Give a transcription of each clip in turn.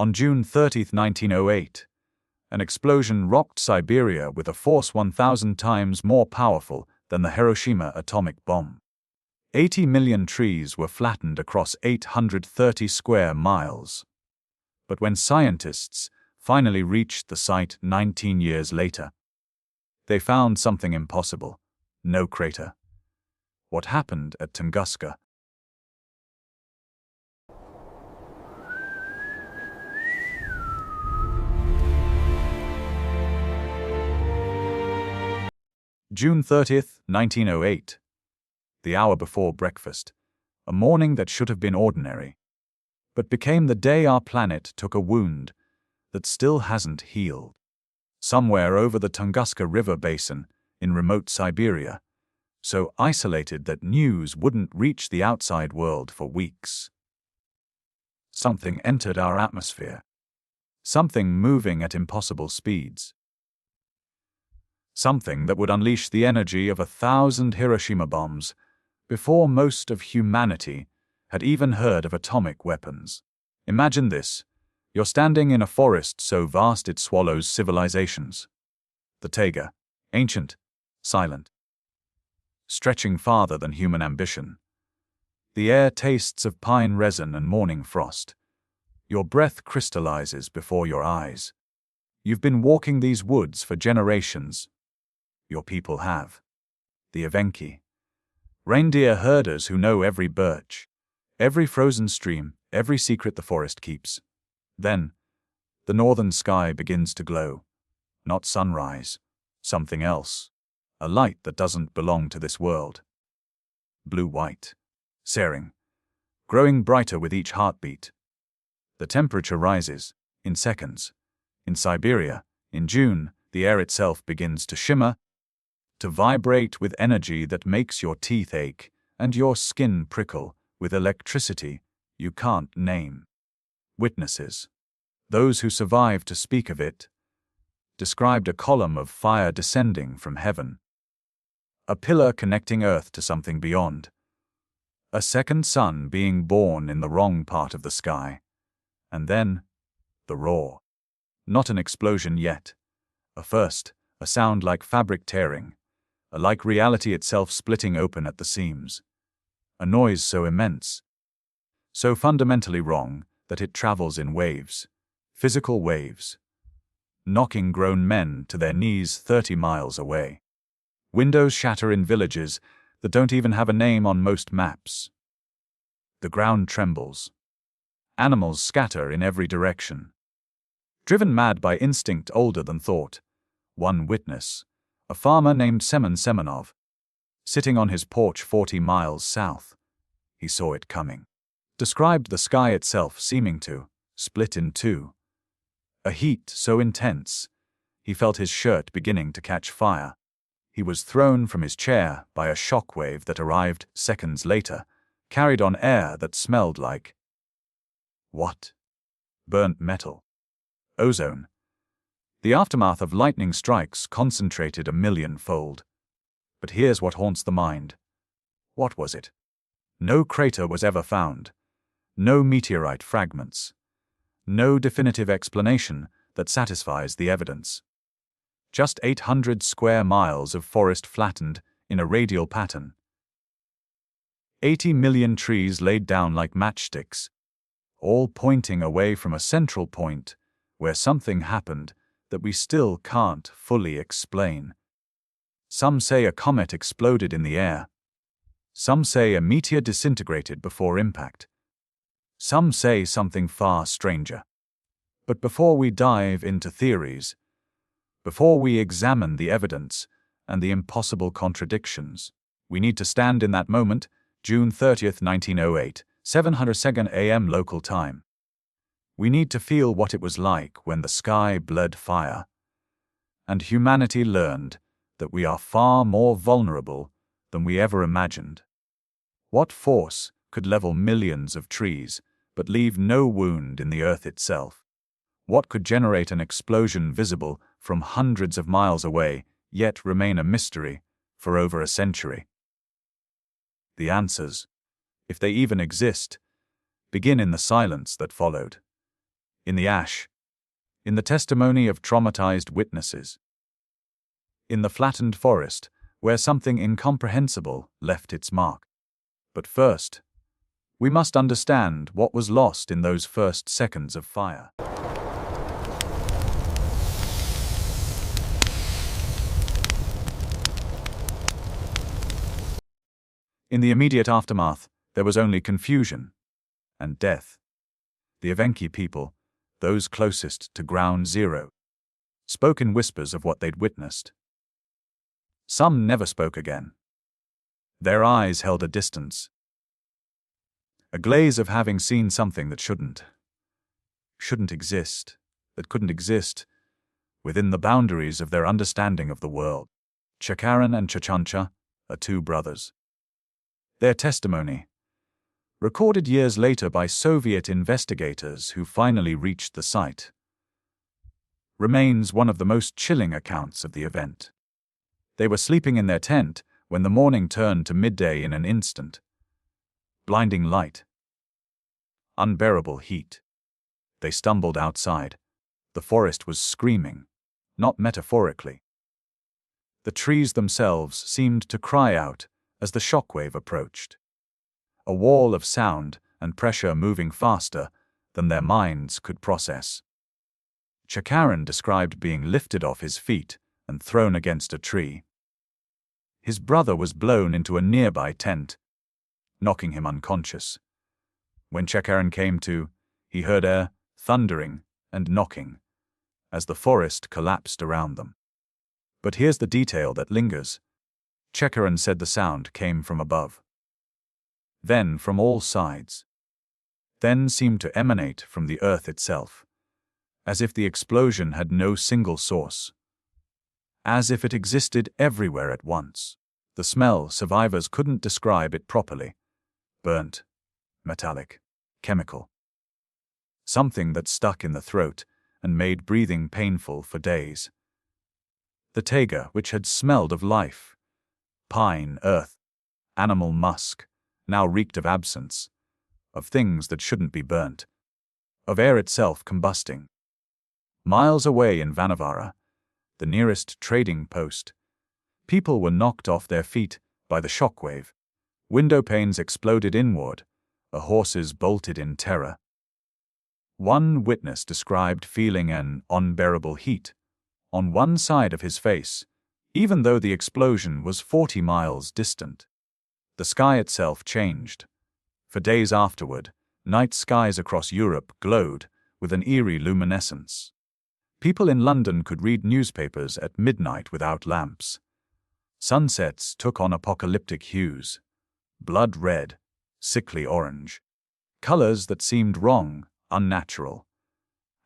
On June 30, 1908, an explosion rocked Siberia with a force 1,000 times more powerful than the Hiroshima atomic bomb. 80 million trees were flattened across 830 square miles. But when scientists finally reached the site 19 years later, they found something impossible: no crater. What happened at Tunguska? June 30, 1908. The hour before breakfast. A morning that should have been ordinary, but became the day our planet took a wound that still hasn't healed. Somewhere over the Tunguska River basin in remote Siberia, so isolated that news wouldn't reach the outside world for weeks. Something entered our atmosphere. Something moving at impossible speeds. Something that would unleash the energy of 1,000 Hiroshima bombs before most of humanity had even heard of atomic weapons. Imagine this. You're standing in a forest so vast it swallows civilizations. The taiga, ancient, silent, stretching farther than human ambition. The air tastes of pine resin and morning frost. Your breath crystallizes before your eyes. You've been walking these woods for generations. Your people have. The Evenki. Reindeer herders who know every birch, every frozen stream, every secret the forest keeps. Then, the northern sky begins to glow. Not sunrise, something else. A light that doesn't belong to this world. Blue-white. Searing. Growing brighter with each heartbeat. The temperature rises, in seconds. In Siberia, in June, the air itself begins to shimmer, to vibrate with energy that makes your teeth ache and your skin prickle with electricity you can't name. Witnesses, those who survived to speak of it, described a column of fire descending from heaven. A pillar connecting Earth to something beyond. A second sun being born in the wrong part of the sky. And then, the roar. Not an explosion yet. A first, a sound like fabric tearing. Like reality itself splitting open at the seams. A noise so immense, so fundamentally wrong, that it travels in waves, physical waves, knocking grown men to their knees 30 miles away. Windows shatter in villages that don't even have a name on most maps. The ground trembles. Animals scatter in every direction. Driven mad by instinct older than thought, one witness, a farmer named Semen Semenov, sitting on his porch 40 miles south. He saw it coming. Described the sky itself seeming to split in two. A heat so intense, he felt his shirt beginning to catch fire. He was thrown from his chair by a shockwave that arrived seconds later, carried on air that smelled like what? Burnt metal. Ozone. The aftermath of lightning strikes concentrated 1,000,000-fold. But here's what haunts the mind. What was it? No crater was ever found. No meteorite fragments. No definitive explanation that satisfies the evidence. Just 800 square miles of forest flattened in a radial pattern. 80 million trees laid down like matchsticks, all pointing away from a central point where something happened that we still can't fully explain. Some say a comet exploded in the air. Some say a meteor disintegrated before impact. Some say something far stranger. But before we dive into theories, before we examine the evidence and the impossible contradictions, we need to stand in that moment, June 30, 1908, 7:02 a.m. local time. We need to feel what it was like when the sky bled fire, and humanity learned that we are far more vulnerable than we ever imagined. What force could level millions of trees but leave no wound in the earth itself? What could generate an explosion visible from hundreds of miles away, yet remain a mystery for over a century? The answers, if they even exist, begin in the silence that followed. in the ash, in the testimony of traumatized witnesses, in the flattened forest where something incomprehensible left its mark. But first, we must understand what was lost in those first seconds of fire. In the immediate aftermath, there was only confusion and death. The Evenki people, those closest to ground zero, spoke in whispers of what they'd witnessed. Some never spoke again. Their eyes held a distance, a glaze of having seen something that shouldn't exist, that couldn't exist within the boundaries of their understanding of the world. Chakaran and Chachancha are two brothers. Their testimony, recorded years later by Soviet investigators who finally reached the site, remains one of the most chilling accounts of the event. They were sleeping in their tent when the morning turned to midday in an instant. Blinding light. Unbearable heat. They stumbled outside. The forest was screaming, not metaphorically. The trees themselves seemed to cry out as the shockwave approached. A wall of sound and pressure moving faster than their minds could process. Chakaran described being lifted off his feet and thrown against a tree. His brother was blown into a nearby tent, knocking him unconscious. When Chakaran came to, he heard air thundering and knocking as the forest collapsed around them. But here's the detail that lingers. Chakaran said the sound came from above. Then from all sides. Then seemed to emanate from the earth itself, as if the explosion had no single source. As if it existed everywhere at once. The smell, survivors couldn't describe it properly. Burnt, metallic, chemical. Something that stuck in the throat and made breathing painful for days. The taiga, which had smelled of life, pine, earth, animal musk, now reeked of absence, of things that shouldn't be burnt, of air itself combusting. Miles away in Vanavara, the nearest trading post, people were knocked off their feet by the shockwave. Window panes exploded inward, horses bolted in terror. One witness described feeling an unbearable heat on one side of his face, even though the explosion was 40 miles distant. The sky itself changed. For days afterward, night skies across Europe glowed with an eerie luminescence. People in London could read newspapers at midnight without lamps. Sunsets took on apocalyptic hues, blood red, sickly orange, colors that seemed wrong, unnatural.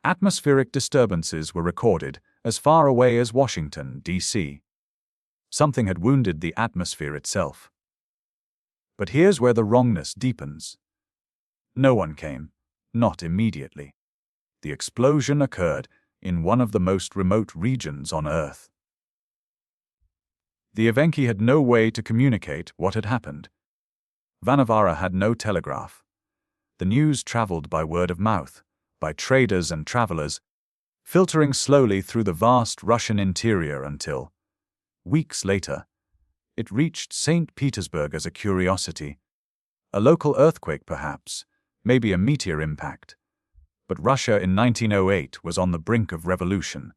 Atmospheric disturbances were recorded as far away as Washington, D.C. Something had wounded the atmosphere itself. But here's where the wrongness deepens. No one came, not immediately. The explosion occurred in one of the most remote regions on Earth. The Evenki had no way to communicate what had happened. Vanavara had no telegraph. The news traveled by word of mouth, by traders and travelers, filtering slowly through the vast Russian interior until, weeks later, it reached St. Petersburg as a curiosity. A local earthquake perhaps, maybe a meteor impact. But Russia in 1908 was on the brink of revolution.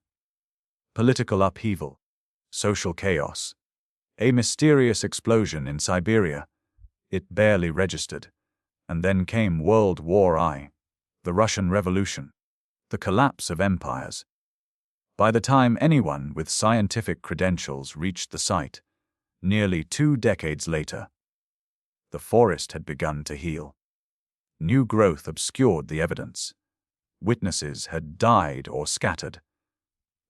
Political upheaval, social chaos, a mysterious explosion in Siberia. It barely registered. And then came World War I, the Russian Revolution, the collapse of empires. By the time anyone with scientific credentials reached the site, nearly 2 decades later, the forest had begun to heal. New growth obscured the evidence. Witnesses had died or scattered.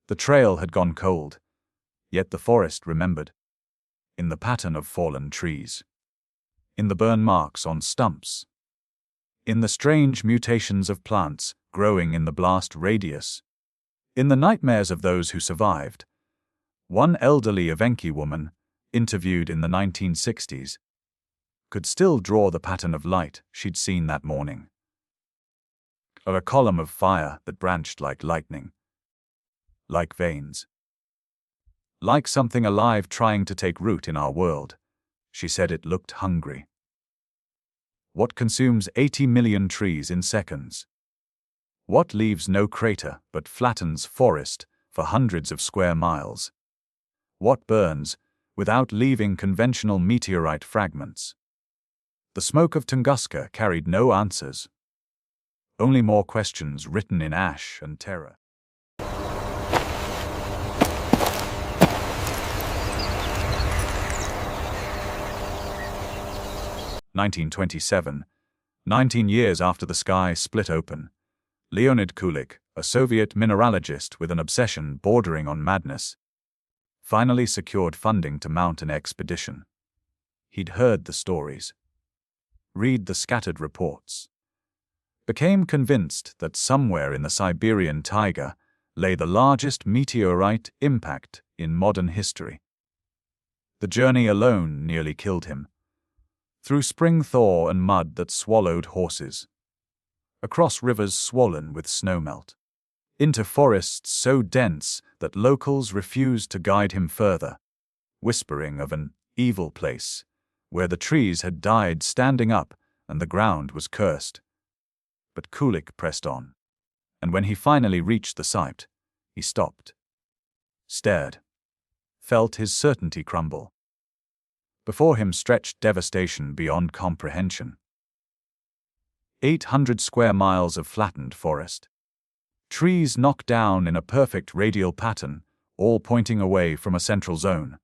The trail had gone cold, yet the forest remembered. In the pattern of fallen trees, in the burn marks on stumps, in the strange mutations of plants growing in the blast radius, in the nightmares of those who survived. One elderly Evenki woman, interviewed in the 1960s, could still draw the pattern of light she'd seen that morning. of a column of fire that branched like lightning, like veins. Like something alive trying to take root in our world. She said it looked hungry. What consumes 80 million trees in seconds? What leaves no crater but flattens forest for hundreds of square miles? What burns without leaving conventional meteorite fragments? The smoke of Tunguska carried no answers. Only more questions written in ash and terror. 1927, 19 years after the sky split open, Leonid Kulik, a Soviet mineralogist with an obsession bordering on madness, finally secured funding to mount an expedition. He'd heard the stories, read the scattered reports, became convinced that somewhere in the Siberian taiga lay the largest meteorite impact in modern history. The journey alone nearly killed him. Through spring thaw and mud that swallowed horses, across rivers swollen with snowmelt, into forests so dense that locals refused to guide him further, whispering of an evil place where the trees had died standing up and the ground was cursed. But Kulik pressed on, and when he finally reached the site, he stopped, stared, felt his certainty crumble. Before him stretched devastation beyond comprehension. 800 square miles of flattened forest. Trees knocked down in a perfect radial pattern, all pointing away from a central zone.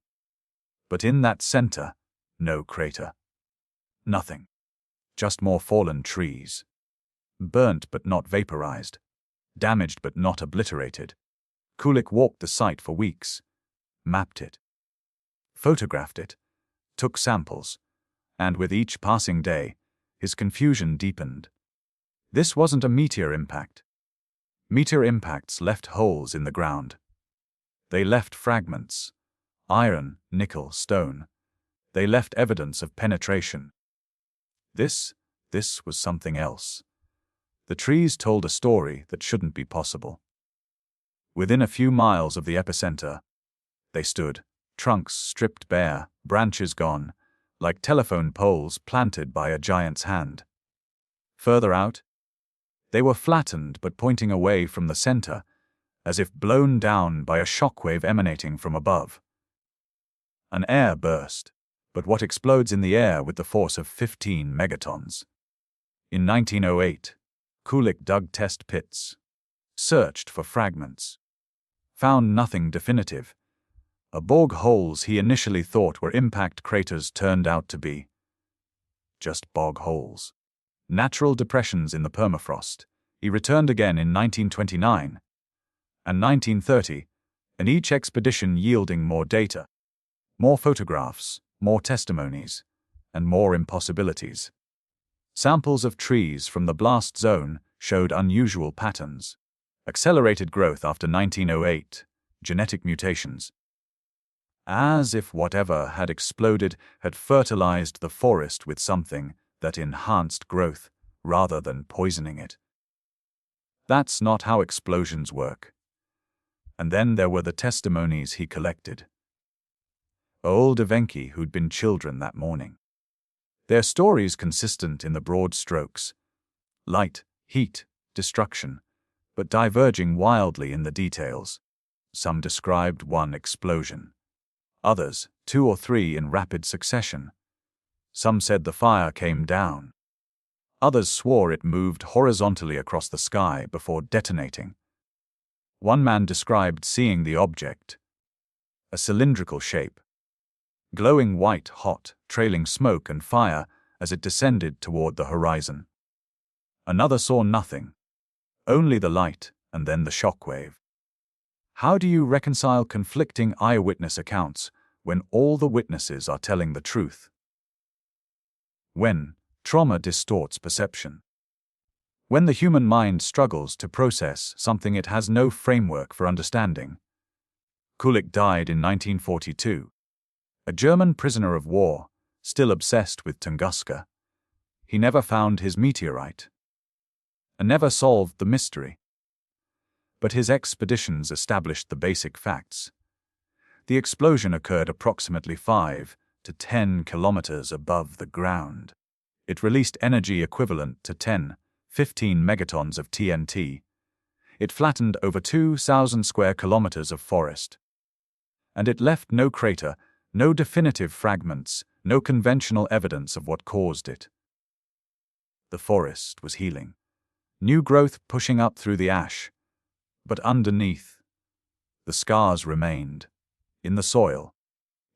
But in that center, no crater. Nothing. Just more fallen trees. Burnt but not vaporized. Damaged but not obliterated. Kulik walked the site for weeks. Mapped it. Photographed it. Took samples, and with each passing day, his confusion deepened. This wasn't a meteor impact. Meteor impacts left holes in the ground. They left fragments, iron, nickel, stone. They left evidence of penetration. This was something else. The trees told a story that shouldn't be possible. Within a few miles of the epicenter, they stood, trunks stripped bare, branches gone, like telephone poles planted by a giant's hand. Further out, they were flattened but pointing away from the center, as if blown down by a shockwave emanating from above. An air burst, but what explodes in the air with the force of 15 megatons? In 1908, Kulik dug test pits, searched for fragments, found nothing definitive. Bog holes he initially thought were impact craters turned out to be just bog holes. Natural depressions in the permafrost. He returned again in 1929 and 1930, and each expedition yielding more data, more photographs, more testimonies, and more impossibilities. Samples of trees from the blast zone showed unusual patterns. Accelerated growth after 1908, genetic mutations. As if whatever had exploded had fertilized the forest with something that enhanced growth rather than poisoning it. That's not how explosions work. And then there were the testimonies he collected. Old Evenki who'd been children that morning. Their stories consistent in the broad strokes. Light, heat, destruction, but diverging wildly in the details. Some described one explosion. Others, 2 or 3 in rapid succession. Some said the fire came down. Others swore it moved horizontally across the sky before detonating. One man described seeing the object, a cylindrical shape, glowing white hot, trailing smoke and fire as it descended toward the horizon. Another saw nothing, only the light and then the shockwave. How do you reconcile conflicting eyewitness accounts when all the witnesses are telling the truth? When trauma distorts perception. When the human mind struggles to process something it has no framework for understanding. Kulik died in 1942. A German prisoner of war, still obsessed with Tunguska. He never found his meteorite. and never solved the mystery. But his expeditions established the basic facts. The explosion occurred approximately 5 to 10 kilometers above the ground. It released energy equivalent to 10-15 megatons of TNT. It flattened over 2,000 square kilometers of forest. And it left no crater, no definitive fragments, no conventional evidence of what caused it. The forest was healing. New growth pushing up through the ash. But underneath, the scars remained. In the soil.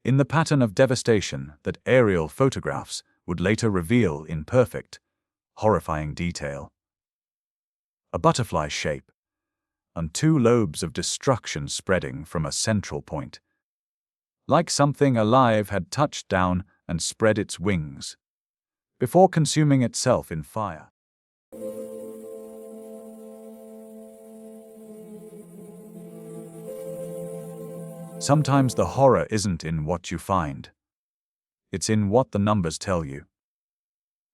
In the pattern of devastation that aerial photographs would later reveal in perfect, horrifying detail. A butterfly shape, and 2 lobes of destruction spreading from a central point. Like something alive had touched down and spread its wings, before consuming itself in fire. Sometimes the horror isn't in what you find. It's in what the numbers tell you.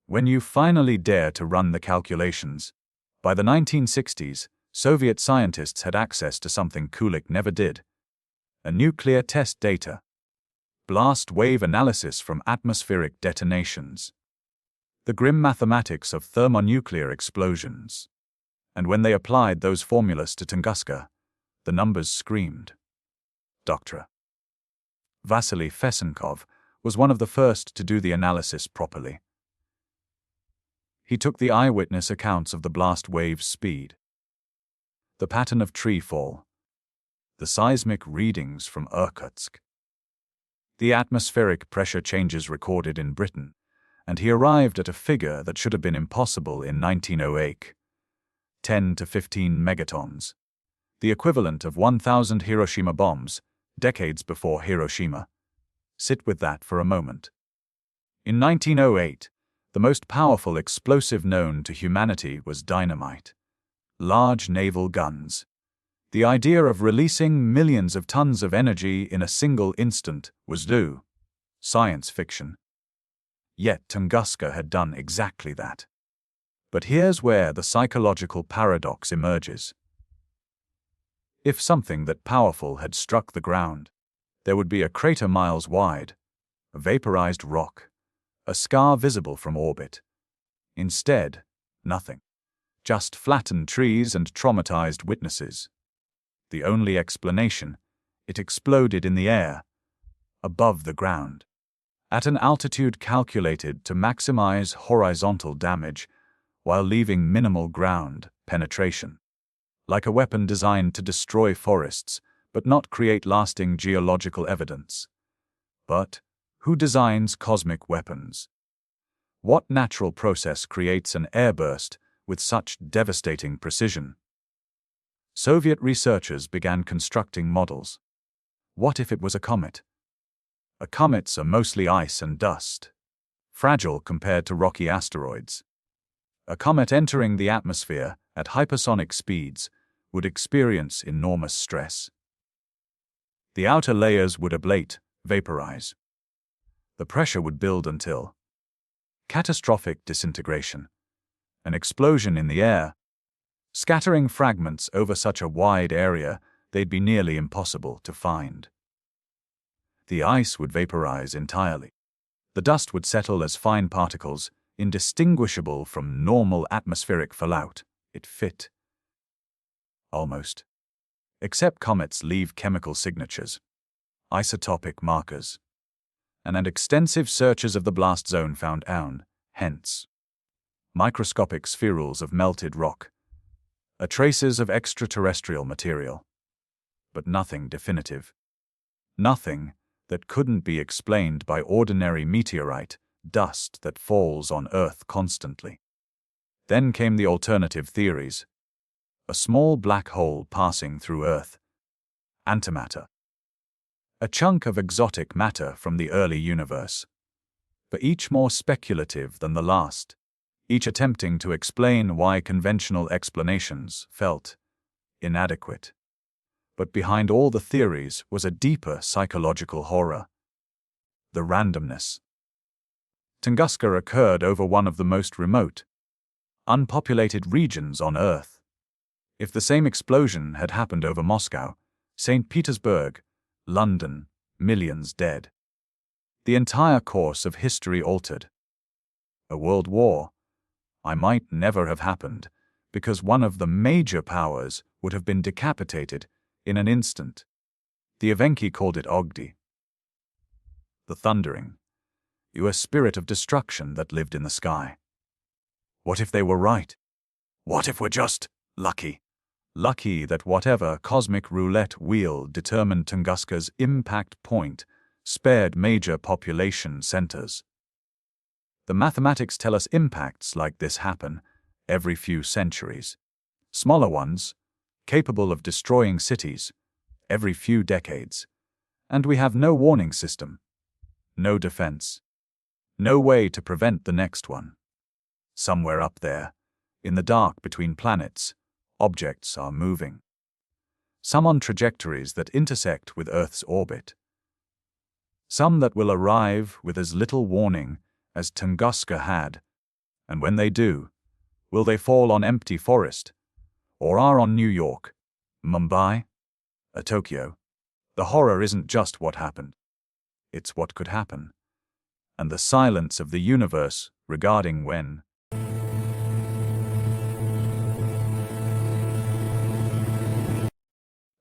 When you finally dare to run the calculations. By the 1960s, Soviet scientists had access to something Kulik never did. A nuclear test data. Blast wave analysis from atmospheric detonations. The grim mathematics of thermonuclear explosions. And when they applied those formulas to Tunguska, the numbers screamed. Dr. Vasily Fesenkov was one of the first to do the analysis properly. He took the eyewitness accounts of the blast wave's speed, the pattern of tree fall, the seismic readings from Irkutsk, the atmospheric pressure changes recorded in Britain, and he arrived at a figure that should have been impossible in 1908, 10 to 15 megatons, the equivalent of 1,000 Hiroshima bombs, decades before Hiroshima. Sit with that for a moment. In 1908, the most powerful explosive known to humanity was dynamite. Large naval guns. The idea of releasing millions of tons of energy in a single instant was science fiction. Yet Tunguska had done exactly that. But here's where the psychological paradox emerges. If something that powerful had struck the ground, there would be a crater miles wide, a vaporized rock, a scar visible from orbit. Instead, nothing. Just flattened trees and traumatized witnesses. The only explanation, it exploded in the air, above the ground, at an altitude calculated to maximize horizontal damage while leaving minimal ground penetration. Like a weapon designed to destroy forests, but not create lasting geological evidence. But who designs cosmic weapons? What natural process creates an airburst with such devastating precision? Soviet researchers began constructing models. What if it was a comet? Comets are mostly ice and dust, fragile compared to rocky asteroids. A comet entering the atmosphere at hypersonic speeds would experience enormous stress. The outer layers would ablate, vaporize. The pressure would build until catastrophic disintegration, an explosion in the air, scattering fragments over such a wide area they'd be nearly impossible to find. The ice would vaporize entirely. The dust would settle as fine particles, indistinguishable from normal atmospheric fallout. It fit. Almost. Except comets leave chemical signatures, isotopic markers, and extensive searches of the blast zone found hence microscopic spherules of melted rock, traces of extraterrestrial material, but nothing definitive. Nothing that couldn't be explained by ordinary meteorite dust that falls on Earth constantly. Then came the alternative theories. A small black hole passing through Earth. Antimatter. A chunk of exotic matter from the early universe. But each more speculative than the last. Each attempting to explain why conventional explanations felt inadequate. But behind all the theories was a deeper psychological horror. The randomness. Tunguska occurred over one of the most remote, unpopulated regions on Earth. If the same explosion had happened over Moscow, St. Petersburg, London, millions dead. The entire course of history altered. A world war might never have happened, because one of the major powers would have been decapitated in an instant. The Evenki called it Ogdi. The thundering, a spirit of destruction that lived in the sky. What if they were right? What if we're just lucky? Lucky that whatever cosmic roulette wheel determined Tunguska's impact point spared major population centers. The mathematics tell us impacts like this happen every few centuries. Smaller ones, capable of destroying cities, every few decades. And we have no warning system, no defense, no way to prevent the next one. Somewhere up there, in the dark between planets, objects are moving. Some on trajectories that intersect with Earth's orbit. Some that will arrive with as little warning as Tunguska had. And when they do, will they fall on empty forest? Or are on New York, Mumbai, Tokyo? The horror isn't just what happened. It's what could happen. And the silence of the universe regarding when.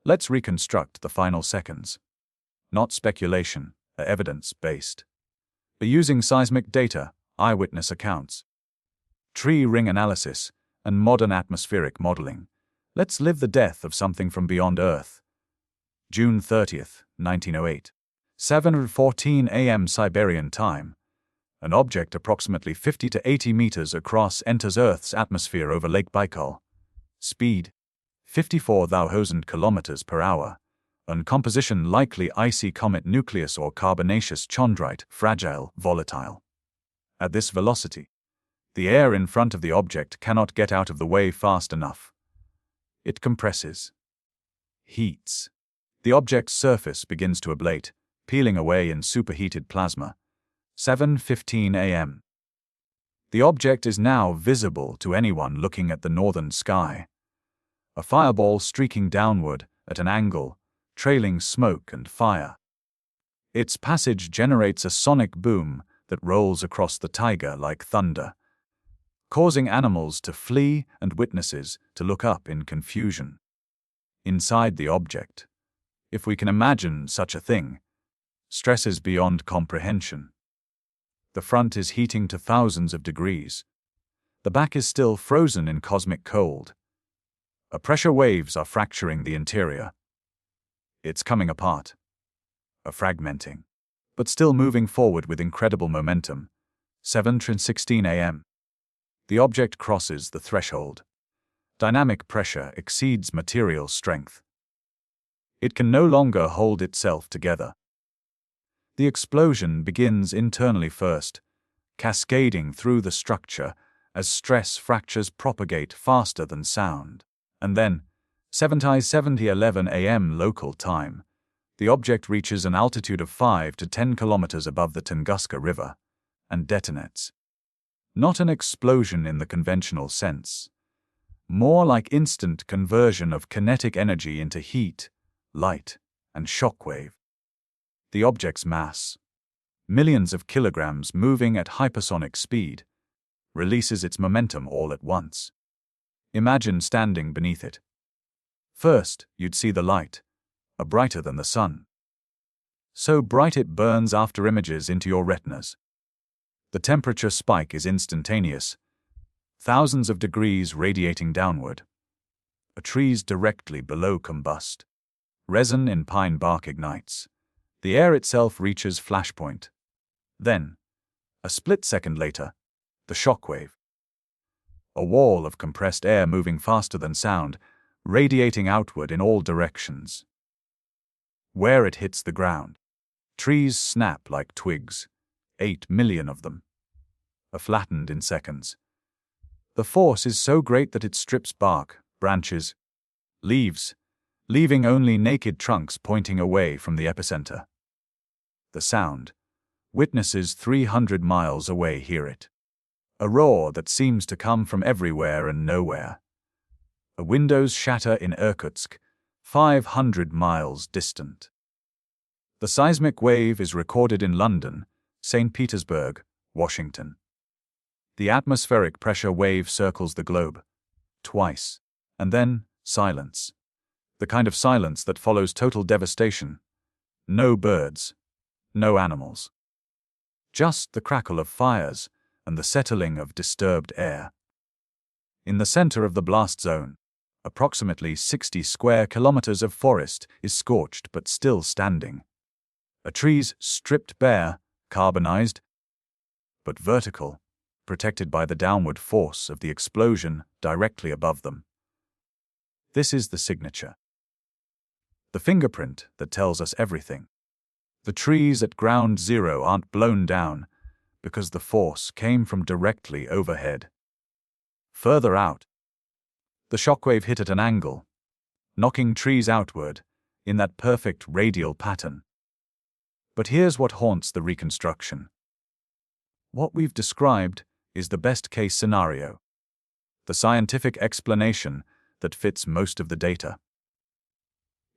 Let's reconstruct the final seconds. Not speculation, evidence-based. But using seismic data, eyewitness accounts, tree ring analysis, and modern atmospheric modeling. Let's live the death of something from beyond Earth. June 30th, 1908. 7:14 a.m. Siberian time. An object approximately 50 to 80 meters across enters Earth's atmosphere over Lake Baikal. Speed 54,000 kilometers per hour. And composition likely icy comet nucleus or carbonaceous chondrite, fragile, volatile. At this velocity, the air in front of the object cannot get out of the way fast enough. It compresses, heats. The object's surface begins to ablate, peeling away in superheated plasma. 7:15 a.m. The object is now visible to anyone looking at the northern sky. A fireball streaking downward at an angle, trailing smoke and fire. Its passage generates a sonic boom that rolls across the taiga like thunder, causing animals to flee and witnesses to look up in confusion. Inside the object, if we can imagine such a thing, stresses beyond comprehension. The front is heating to thousands of degrees. The back is still frozen in cosmic cold. Pressure waves are fracturing the interior. It's coming apart, fragmenting, but still moving forward with incredible momentum. 7:16 a.m. The object crosses the threshold. Dynamic pressure exceeds material strength. It can no longer hold itself together. The explosion begins internally first, cascading through the structure as stress fractures propagate faster than sound. And then, 7:11 a.m. local time, the object reaches an altitude of 5 to 10 kilometers above the Tunguska River and detonates. Not an explosion in the conventional sense, more like instant conversion of kinetic energy into heat, light, and shockwave. The object's mass, millions of kilograms moving at hypersonic speed, releases its momentum all at once. Imagine standing beneath it. First, you'd see the light, brighter than the sun. So bright it burns after images into your retinas. The temperature spike is instantaneous, thousands of degrees radiating downward. Trees directly below combust. Resin in pine bark ignites. The air itself reaches flashpoint. Then, a split second later, the shockwave. A wall of compressed air moving faster than sound, radiating outward in all directions. Where it hits the ground, trees snap like twigs, 8 million of them, flattened in seconds. The force is so great that it strips bark, branches, leaves, leaving only naked trunks pointing away from the epicenter. The sound, witnesses 300 miles away hear it. A roar that seems to come from everywhere and nowhere. A windows shatter in Irkutsk, 500 miles distant. The seismic wave is recorded in London, St. Petersburg, Washington. The atmospheric pressure wave circles the globe. Twice. And then, silence. The kind of silence that follows total devastation. No birds. No animals. Just the crackle of fires and the settling of disturbed air. In the center of the blast zone, approximately 60 square kilometers of forest is scorched but still standing. Trees stripped bare, carbonized, but vertical, protected by the downward force of the explosion directly above them. This is the signature. The fingerprint that tells us everything. The trees at ground zero aren't blown down because the force came from directly overhead. Further out, the shockwave hit at an angle, knocking trees outward in that perfect radial pattern. But here's what haunts the reconstruction. What we've described is the best-case scenario, the scientific explanation that fits most of the data.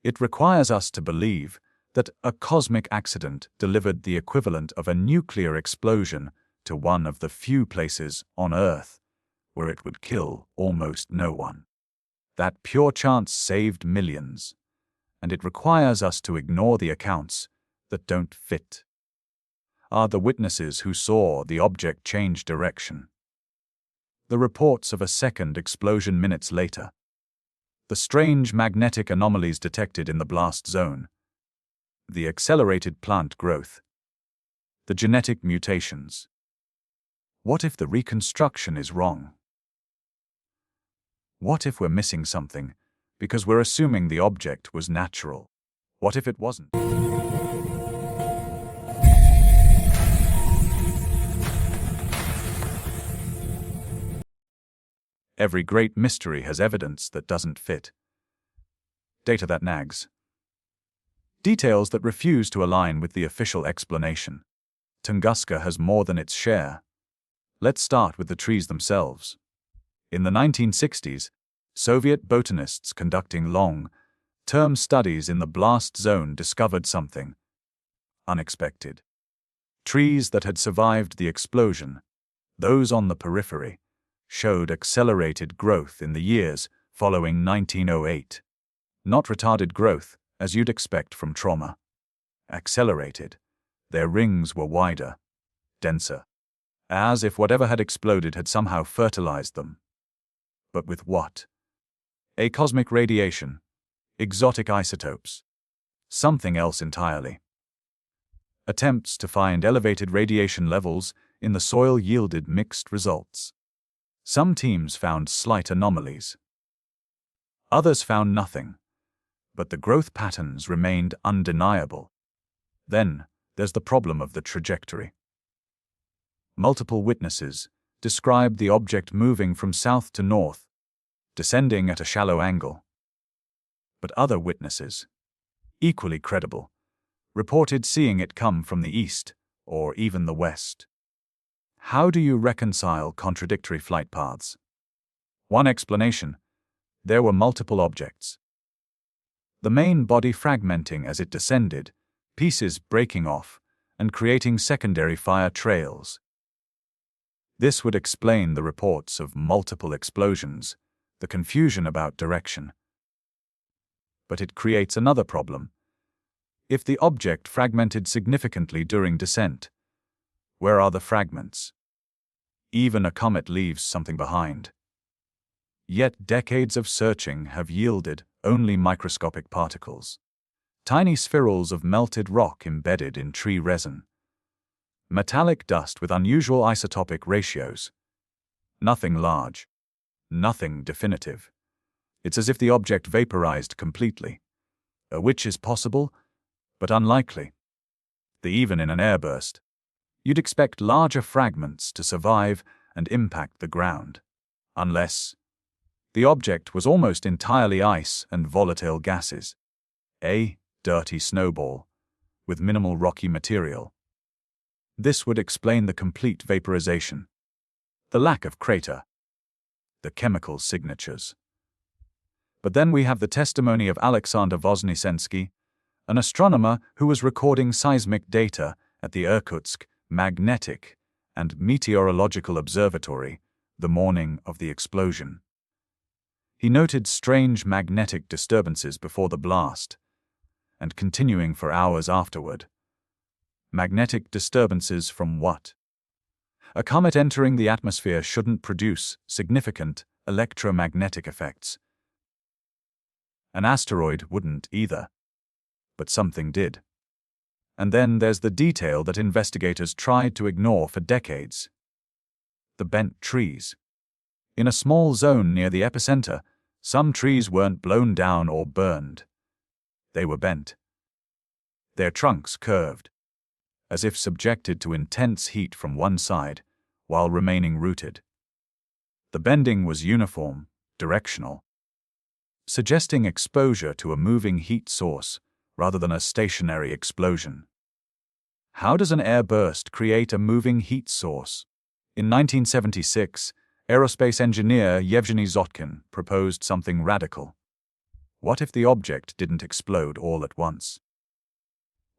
It requires us to believe that a cosmic accident delivered the equivalent of a nuclear explosion to one of the few places on Earth where it would kill almost no one. That pure chance saved millions, and it requires us to ignore the accounts that don't fit. Are the witnesses who saw the object change direction. The reports of a second explosion minutes later. The strange magnetic anomalies detected in the blast zone. The accelerated plant growth. The genetic mutations. What if the reconstruction is wrong? What if we're missing something because we're assuming the object was natural? What if it wasn't? Every great mystery has evidence that doesn't fit. Data that nags. Details that refuse to align with the official explanation. Tunguska has more than its share. Let's start with the trees themselves. In the 1960s, Soviet botanists conducting long-term studies in the blast zone discovered something unexpected. Trees that had survived the explosion, those on the periphery, showed accelerated growth in the years following 1908. Not retarded growth, as you'd expect from trauma. Accelerated. Their rings were wider, denser, as if whatever had exploded had somehow fertilized them. But with what? A cosmic radiation, exotic isotopes, something else entirely. Attempts to find elevated radiation levels in the soil yielded mixed results. Some teams found slight anomalies. Others found nothing, but the growth patterns remained undeniable. Then, there's the problem of the trajectory. Multiple witnesses described the object moving from south to north, descending at a shallow angle. But other witnesses, equally credible, reported seeing it come from the east or even the west. How do you reconcile contradictory flight paths? One explanation: there were multiple objects. The main body fragmenting as it descended, pieces breaking off and creating secondary fire trails. This would explain the reports of multiple explosions, the confusion about direction. But it creates another problem. If the object fragmented significantly during descent, where are the fragments? Even a comet leaves something behind. Yet decades of searching have yielded only microscopic particles. Tiny spherules of melted rock embedded in tree resin. Metallic dust with unusual isotopic ratios. Nothing large. Nothing definitive. It's as if the object vaporized completely. Which is possible, but unlikely. Even in an airburst, you'd expect larger fragments to survive and impact the ground. Unless the object was almost entirely ice and volatile gases. A dirty snowball, with minimal rocky material. This would explain the complete vaporization. the lack of crater, the chemical signatures. But then we have the testimony of Alexander Voznesensky, an astronomer who was recording seismic data at the Irkutsk Magnetic and Meteorological Observatory the morning of the explosion. He noted strange magnetic disturbances before the blast, and continuing for hours afterward. Magnetic disturbances from what? A comet entering the atmosphere shouldn't produce significant electromagnetic effects. An asteroid wouldn't either. But something did. And then there's the detail that investigators tried to ignore for decades. The bent trees. In a small zone near the epicenter, some trees weren't blown down or burned. They were bent. Their trunks curved, as if subjected to intense heat from one side, while remaining rooted. The bending was uniform, directional, suggesting exposure to a moving heat source rather than a stationary explosion. How does an airburst create a moving heat source? In 1976, aerospace engineer Yevgeny Zotkin proposed something radical. What if the object didn't explode all at once?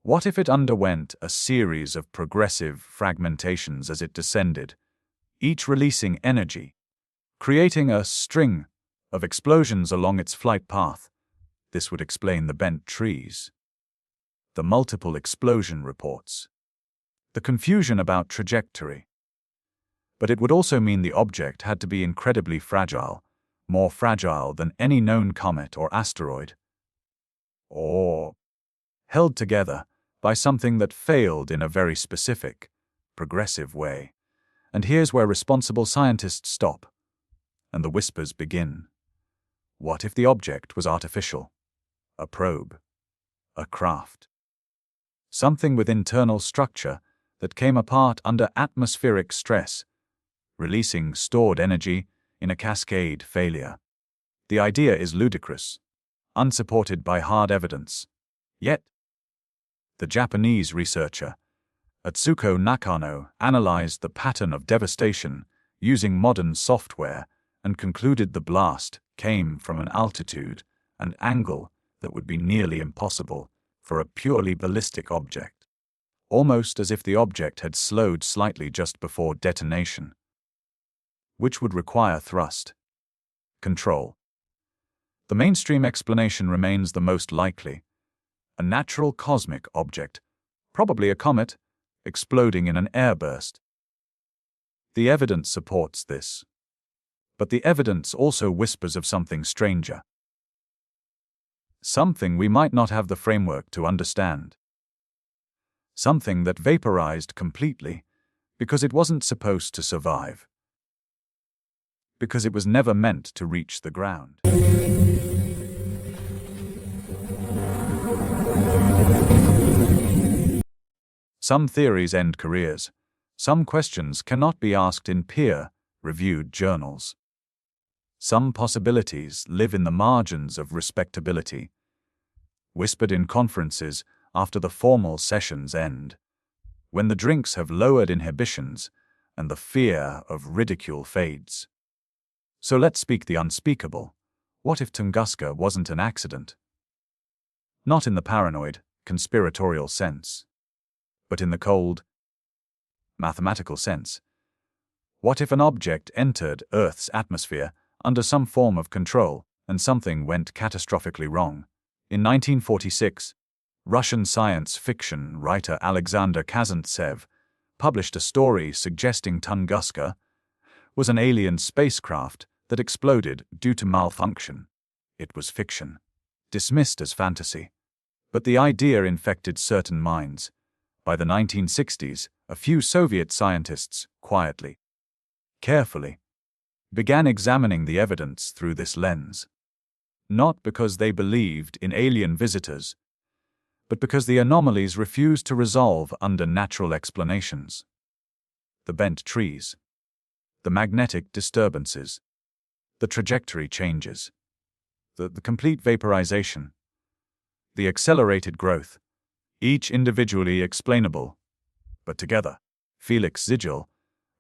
What if it underwent a series of progressive fragmentations as it descended, each releasing energy, creating a string of explosions along its flight path? This would explain the bent trees, the multiple explosion reports, the confusion about trajectory. But it would also mean the object had to be incredibly fragile, more fragile than any known comet or asteroid, or held together by something that failed in a very specific, progressive way. And here's where responsible scientists stop, and the whispers begin. What if the object was artificial? A probe, a craft, something with internal structure that came apart under atmospheric stress, releasing stored energy in a cascade failure. The idea is ludicrous, unsupported by hard evidence. Yet, the Japanese researcher Atsuko Nakano analyzed the pattern of devastation using modern software and concluded the blast came from an altitude and angle that would be nearly impossible for a purely ballistic object, almost as if the object had slowed slightly just before detonation, which would require thrust control. The mainstream explanation remains the most likely: a natural cosmic object, probably a comet, exploding in an airburst. The evidence supports this, but the evidence also whispers of something stranger, something we might not have the framework to understand, something that vaporized completely because it wasn't supposed to survive, because it was never meant to reach the ground. Some theories end careers. Some questions cannot be asked in peer-reviewed journals. Some possibilities live in the margins of respectability, whispered in conferences after the formal sessions end, when the drinks have lowered inhibitions and the fear of ridicule fades. So let's speak the unspeakable. What if Tunguska wasn't an accident? Not in the paranoid, conspiratorial sense, but in the cold, mathematical sense. What if an object entered Earth's atmosphere under some form of control and something went catastrophically wrong? In 1946, Russian science fiction writer Alexander Kazantsev published a story suggesting Tunguska was an alien spacecraft that exploded due to malfunction. It was fiction, dismissed as fantasy. But the idea infected certain minds. By the 1960s, a few Soviet scientists, quietly, carefully, began examining the evidence through this lens. Not because they believed in alien visitors, but because the anomalies refused to resolve under natural explanations. The bent trees, the magnetic disturbances, the trajectory changes, the complete vaporization, the accelerated growth, each individually explainable, but together. Felix Zigel,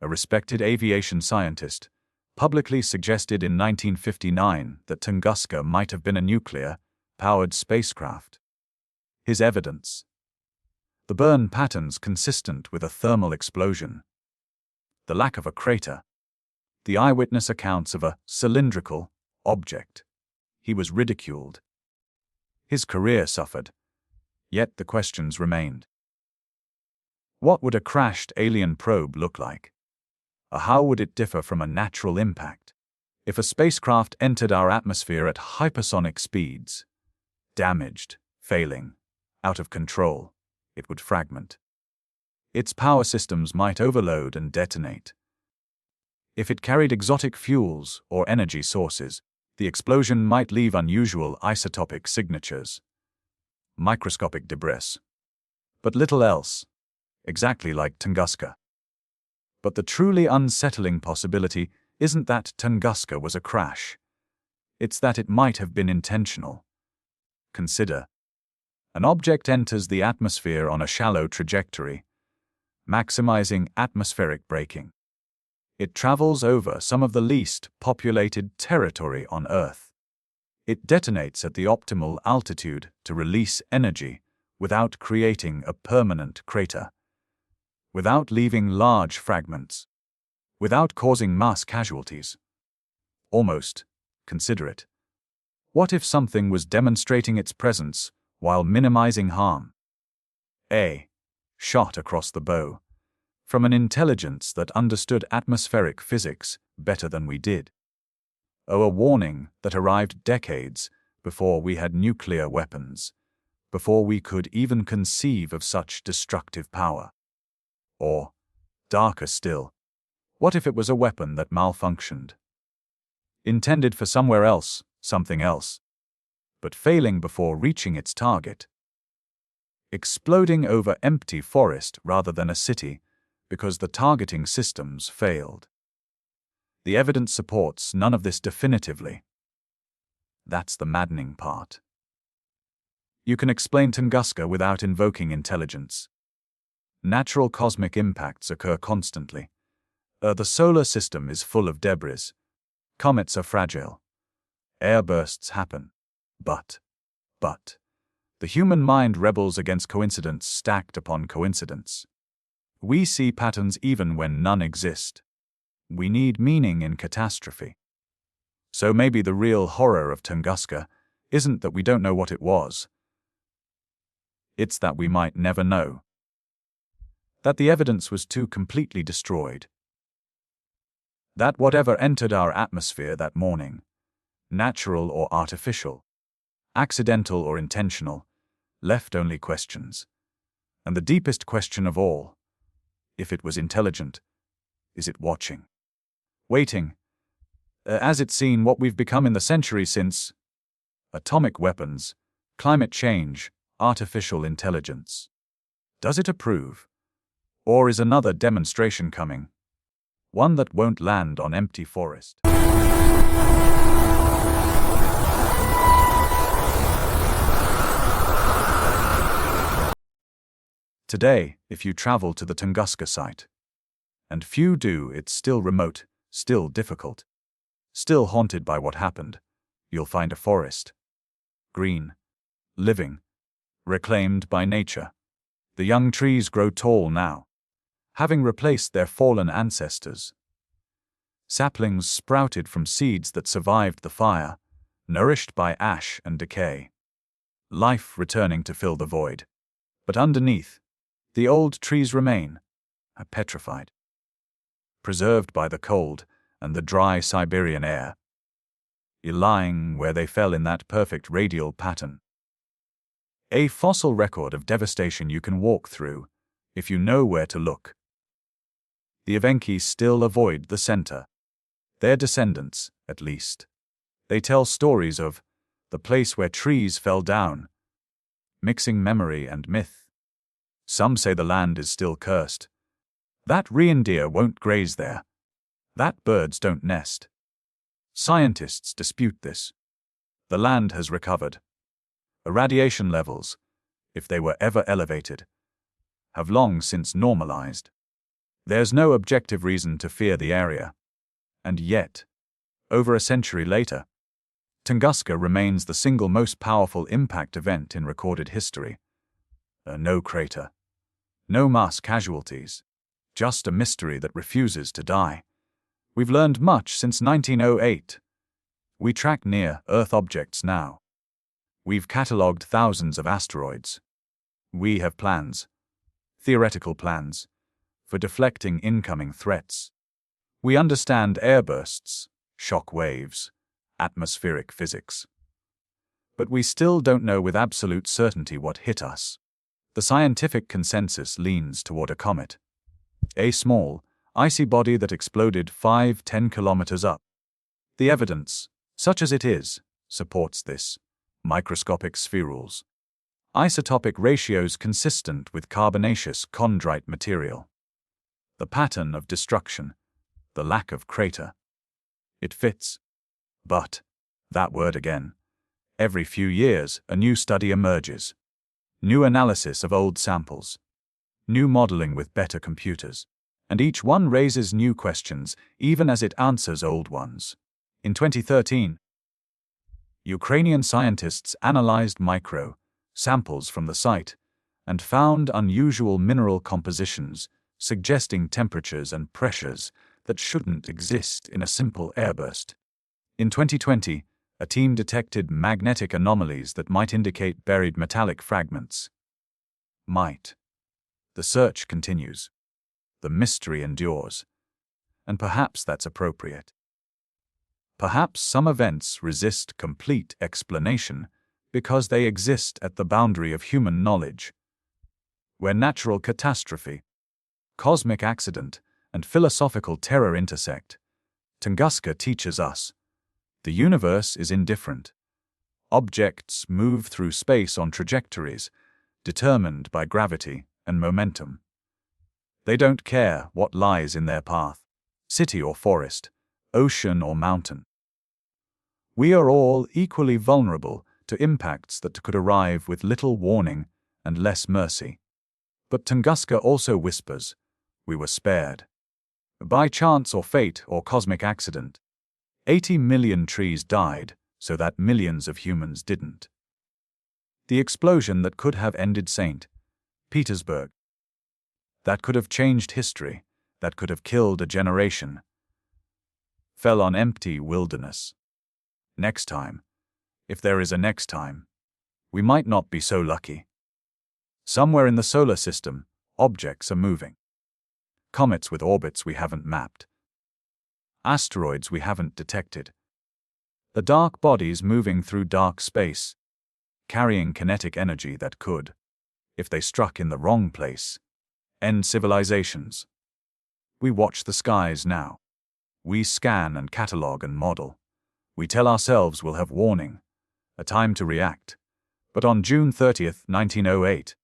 a respected aviation scientist, publicly suggested in 1959 that Tunguska might have been a nuclear-powered spacecraft. His evidence: the burn patterns consistent with a thermal explosion, the lack of a crater, the eyewitness accounts of a cylindrical object. He was ridiculed. His career suffered, yet the questions remained. What would a crashed alien probe look like? How would it differ from a natural impact? If a spacecraft entered our atmosphere at hypersonic speeds, damaged, failing, out of control, it would fragment. Its power systems might overload and detonate. If it carried exotic fuels or energy sources, the explosion might leave unusual isotopic signatures, microscopic debris, but little else, exactly like Tunguska. But the truly unsettling possibility isn't that Tunguska was a crash. It's that it might have been intentional. Consider: an object enters the atmosphere on a shallow trajectory, maximizing atmospheric braking. It travels over some of the least populated territory on Earth. It detonates at the optimal altitude to release energy without creating a permanent crater, without leaving large fragments, without causing mass casualties. Almost, consider it. What if something was demonstrating its presence while minimizing harm? A shot across the bow, from an intelligence that understood atmospheric physics better than we did. A warning that arrived decades before we had nuclear weapons, before we could even conceive of such destructive power. Or, darker still, what if it was a weapon that malfunctioned? Intended for somewhere else, something else, but failing before reaching its target. Exploding over empty forest rather than a city, because the targeting systems failed. The evidence supports none of this definitively. That's the maddening part. You can explain Tunguska without invoking intelligence. Natural cosmic impacts occur constantly. The solar system is full of debris. Comets are fragile. Airbursts happen. But, the human mind rebels against coincidence stacked upon coincidence. We see patterns even when none exist. We need meaning in catastrophe. So maybe the real horror of Tunguska isn't that we don't know what it was. It's that we might never know. That the evidence was too completely destroyed. That whatever entered our atmosphere that morning, natural or artificial, accidental or intentional, left only questions. And the deepest question of all: if it was intelligent, is it watching? Waiting, as it's seen what we've become in the centuries since atomic weapons, climate change, artificial intelligence. Does it approve? Or is another demonstration coming? One that won't land on empty forest. Today, if you travel to the Tunguska site, and few do, it's still remote, still difficult, still haunted by what happened, you'll find a forest. Green, living, reclaimed by nature. The young trees grow tall now, having replaced their fallen ancestors. Saplings sprouted from seeds that survived the fire, nourished by ash and decay. Life returning to fill the void. But underneath, the old trees remain, petrified, preserved by the cold and the dry Siberian air, lying where they fell in that perfect radial pattern. A fossil record of devastation you can walk through, if you know where to look. The Evenki still avoid the center. Their descendants, at least. They tell stories of the place where trees fell down, mixing memory and myth. Some say the land is still cursed. That reindeer won't graze there. That birds don't nest. Scientists dispute this. The land has recovered. Irradiation levels, if they were ever elevated, have long since normalized. There's no objective reason to fear the area. And yet, over a century later, Tunguska remains the single most powerful impact event in recorded history. No crater. No mass casualties. Just a mystery that refuses to die. We've learned much since 1908. We track near-Earth objects now. We've catalogued thousands of asteroids. We have plans, theoretical plans, for deflecting incoming threats. We understand airbursts, shock waves, atmospheric physics. But we still don't know with absolute certainty what hit us. The scientific consensus leans toward a comet. A small, icy body that exploded 5–10 kilometers up. The evidence, such as it is, supports this. Microscopic spherules. Isotopic ratios consistent with carbonaceous chondrite material. The pattern of destruction. The lack of crater. It fits. But, that word again. Every few years, a new study emerges. New analysis of old samples. New modeling with better computers. And each one raises new questions, even as it answers old ones. In 2013, Ukrainian scientists analyzed samples from the site and found unusual mineral compositions, suggesting temperatures and pressures that shouldn't exist in a simple airburst. In 2020, a team detected magnetic anomalies that might indicate buried metallic fragments. The search continues. The mystery endures. And perhaps that's appropriate. Perhaps some events resist complete explanation because they exist at the boundary of human knowledge. Where natural catastrophe, cosmic accident, and philosophical terror intersect, Tunguska teaches us. The universe is indifferent. Objects move through space on trajectories determined by gravity and momentum. They don't care what lies in their path, city or forest, ocean or mountain. We are all equally vulnerable to impacts that could arrive with little warning and less mercy. But Tunguska also whispers, we were spared. By chance or fate or cosmic accident, 80 million trees died so that millions of humans didn't. The explosion that could have ended St. Petersburg, that could have changed history, that could have killed a generation, fell on empty wilderness. Next time, if there is a next time, we might not be so lucky. Somewhere in the solar system, objects are moving. Comets with orbits we haven't mapped. Asteroids we haven't detected. The dark bodies moving through dark space, carrying kinetic energy that could, if they struck in the wrong place, end civilizations. We watch the skies now. We scan and catalog and model. We tell ourselves we'll have warning, a time to react. But on June 30th, 1908,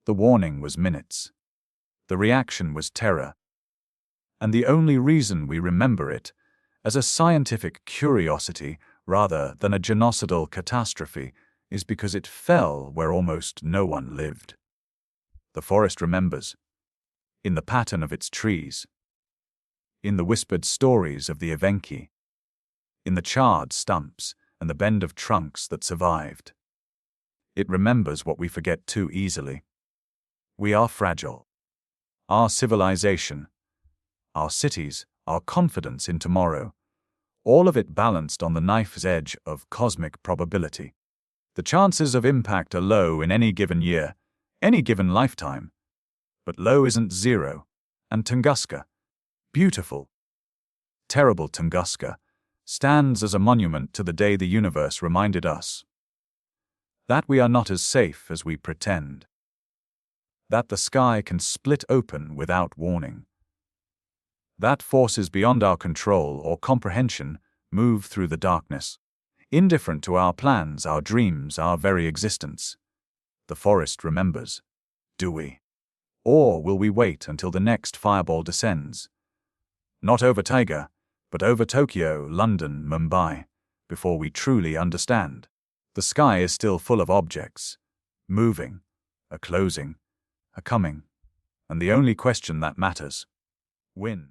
the warning was minutes. The reaction was terror. And the only reason we remember it as a scientific curiosity rather than a genocidal catastrophe is because it fell where almost no one lived. The forest remembers, in the pattern of its trees, in the whispered stories of the Evenki, in the charred stumps and the bend of trunks that survived. It remembers what we forget too easily. We are fragile. Our civilization, our cities, our confidence in tomorrow, all of it balanced on the knife's edge of cosmic probability. The chances of impact are low in any given year, any given lifetime. But low isn't zero. And Tunguska, beautiful, terrible Tunguska, stands as a monument to the day the universe reminded us that we are not as safe as we pretend, that the sky can split open without warning, that forces beyond our control or comprehension move through the darkness, indifferent to our plans, our dreams, our very existence. The forest remembers. Do we? Or will we wait until the next fireball descends? Not over Tiger, but over Tokyo, London, Mumbai, before we truly understand. The sky is still full of objects, moving, a closing, a coming, and the only question that matters, win.